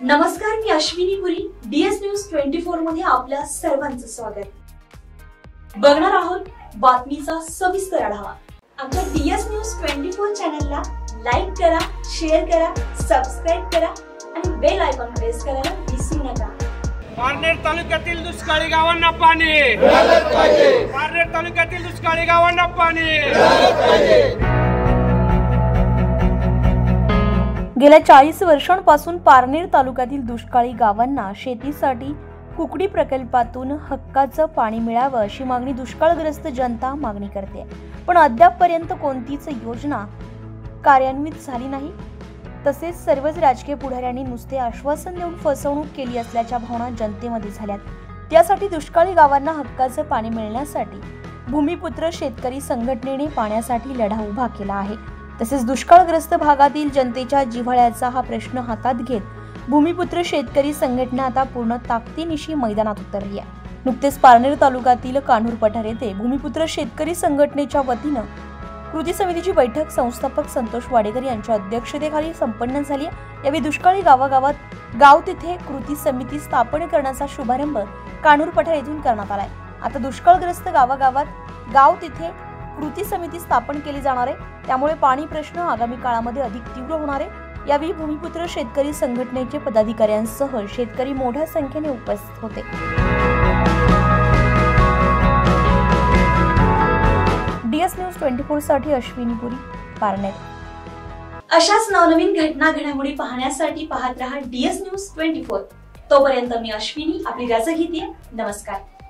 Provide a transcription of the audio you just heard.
नमस्कार, मी अश्विनी पुरी. DS news 24 मध्ये आपल्या सर्वांचं स्वागत. बघणार आहोत बातमीचा सविस्तर आढावा. आमच्या डीएस न्यूज 24 चॅनलला लाईक करा, शेअर करा, सबस्क्राइब करा आणि बेल आयकॉन प्रेस करायला विसरू नका. पारनेर तालुक्यातील दुष्काळी गावांना पाणी मिळालंच पाहिजे. पारनेर तालुक्यातील दुष्काळी गावांना पाणी मिळालंच पाहिजे. गेल्या 40 वर्षांपासून पारनेर तालुक्यातील दुष्काळी गावांना शेतीसाठी कुकडी प्रकल्पातून हक्काचं पाणी मिळावं अशी मागणी दुष्काळग्रस्त जनता मागणी करते. पण अद्यापपर्यंत कोणतीच योजना कार्यान्वित झाली नाही. तसेच सर्वच राजकीय पुढाऱ्यांनी नुसते आश्वासन देऊन फसवणूक केली असल्याच्या भावना जनतेमध्ये झाल्यात. त्यासाठी दुष्काळी गावांना हक्काचं पाणी मिळण्यासाठी भूमिपुत्र शेतकरी संघटनेने पाण्यासाठी लढा उभा केला आहे. तसेच दुष्काळग्रस्त भागातील जनतेच्या जिव्हाळ्याचा हा प्रश्न हातात घेत भूमिपुत्र शेतकरी संघटना आता पूर्ण ताकदीनिशी मैदानात उतरली आहे. नुकतेच पारनेर तालुक्यातील कान्हूर पठार येथे भूमिपुत्र शेतकरी संघटनेच्या वतीनं कृती समितीची बैठक संस्थापक संतोष वाडेकर यांच्या अध्यक्षतेखाली संपन्न झाली. यावेळी दुष्काळी गावागावात गाव तिथे कृती समिती स्थापन करण्याचा शुभारंभ कान्हूर पठार येथून करण्यात आलाय. आता दुष्काळग्रस्त गावागावात गाव तिथे कृती समिती स्थापन केली जाणार आहे. त्यामुळे पाणी प्रश्न आगामी काळामध्ये अधिक तीव्र होणार आहे. यावेळी भूमिपुत्र शेतकरी संघटनेचे पदाधिकाऱ्यांसह शेतकरी मोठ्या संख्येने उपस्थित होते. डीएस न्यूज 24 साठी अश्विनी पुरी, पारनेर. अशाच नवनवीन घडामोडी पाहण्यासाठी पाहत रहा डीएस न्यूज 24. तोपर्यंत मी अश्विनी आपली रजा घेते. नमस्कार.